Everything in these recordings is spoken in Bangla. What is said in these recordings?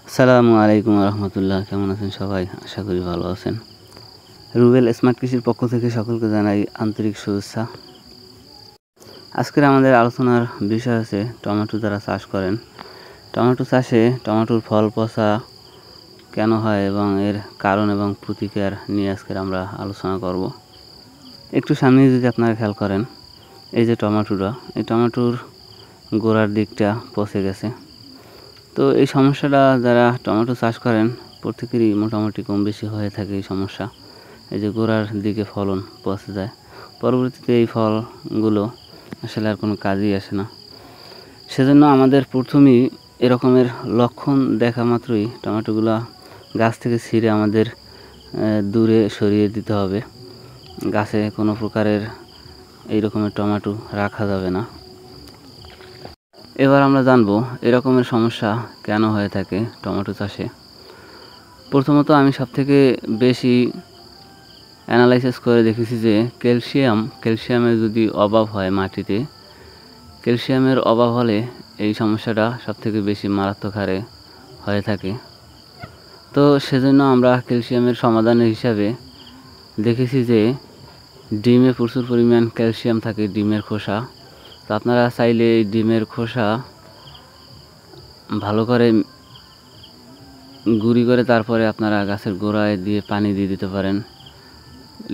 আসসালামু আলাইকুম রহমতুল্লাহ। কেমন আছেন সবাই? আশা করি ভালো আছেন। রুবেল স্মার্ট কৃষির পক্ষ থেকে সকলকে জানাই আন্তরিক শুভেচ্ছা। আজকের আমাদের আলোচনার বিষয় আছে টমেটো যারা চাষ করেন, টমেটো চাষে টমেটোর ফল পচা কেন হয় এবং এর কারণ এবং প্রতিকার নিয়ে আজকের আমরা আলোচনা করব। একটু সামনে যদি আপনারা খেয়াল করেন, এই যে টমেটোটা, এই টমেটোর গোড়ার দিকটা পচে গেছে। তো এই সমস্যাটা যারা টমেটো চাষ করেন প্রত্যেকেরই মোটামুটি কম বেশি হয়ে থাকে এই সমস্যা। এই যে গোড়ার দিকে ফলন পচে যায়, পরবর্তীতে এই ফলগুলো আসলে আর কোনো কাজেই আসে না। সেজন্য আমাদের প্রথমেই এরকমের লক্ষণ দেখা মাত্রই টমেটোগুলো গাছ থেকে ছিঁড়ে আমাদের দূরে সরিয়ে দিতে হবে। গাছে কোনো প্রকারের এই রকমের টমেটো রাখা যাবে না। এবার আমরা জানবো এরকমের সমস্যা কেন হয়ে থাকে টমেটো চাষে। প্রথমত আমি সবথেকে বেশি অ্যানালাইসিস করে দেখেছি যে ক্যালসিয়ামের যদি অভাব হয় মাটিতে, ক্যালসিয়ামের অভাব হলে এই সমস্যাটা সবথেকে বেশি মারাত্মক হারে হয়ে থাকে। তো সেজন্য আমরা ক্যালসিয়ামের সমাধানের হিসাবে দেখেছি যে ডিমে প্রচুর পরিমাণ ক্যালসিয়াম থাকে, ডিমের খোসা। তো আপনারা চাইলে এই ডিমের খোসা ভালো করে গুঁড়ি করে তারপরে আপনারা গাছের গোড়ায় দিয়ে পানি দিয়ে দিতে পারেন।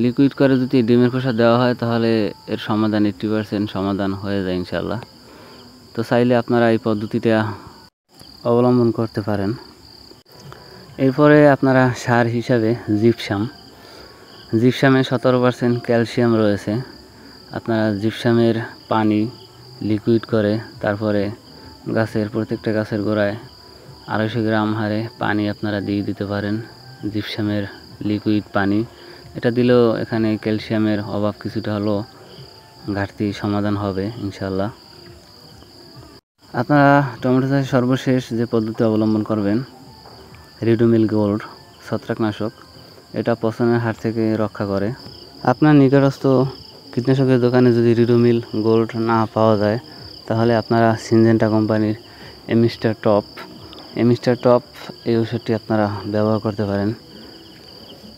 লিকুইড করে যদি ডিমের খোসা দেওয়া হয় তাহলে এর সমাধান 80% সমাধান হয়ে যায় ইনশাল্লাহ। তো চাইলে আপনারা এই পদ্ধতিটা অবলম্বন করতে পারেন। এরপরে আপনারা সার হিসাবে জিপসামে 17% ক্যালসিয়াম রয়েছে। আপনারা জিপসামের পানি লিকুইড করে তারপরে প্রত্যেকটা গাছের গোড়ায় 250 গ্রাম হারে পানি আপনারা দিয়ে দিতে পারেন। জিপসামের লিকুইড পানি, এটা দিলেও এখানে ক্যালসিয়ামের অভাব কিছুটা হলেও ঘাটতি সমাধান হবে ইনশাল্লাহ। আপনারা টমেটো চাষে সর্বশেষ যে পদ্ধতি অবলম্বন করবেন, রিডোমিল গোল্ড ছত্রাকনাশক। এটা পচনের হাত থেকে রক্ষা করে। আপনার নিকটস্থ কীটনাশকের দোকানে যদি রিডোমিল গোল্ড না পাওয়া যায় তাহলে আপনারা সিনজেন্টা কোম্পানির এমিস্টার টপ এই ওষুধটি আপনারা ব্যবহার করতে পারেন।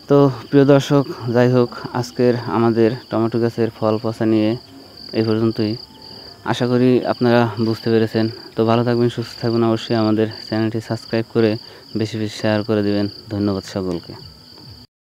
তো প্রিয় দর্শক, যাই হোক, আজকের আমাদের টমেটো গাছের ফল পচা নিয়ে এই পর্যন্তই। আশা করি আপনারা বুঝতে পেরেছেন। তো ভালো থাকবেন, সুস্থ থাকবেন। অবশ্যই আমাদের চ্যানেলটি সাবস্ক্রাইব করে বেশি বেশি শেয়ার করে দেবেন। ধন্যবাদ সকলকে।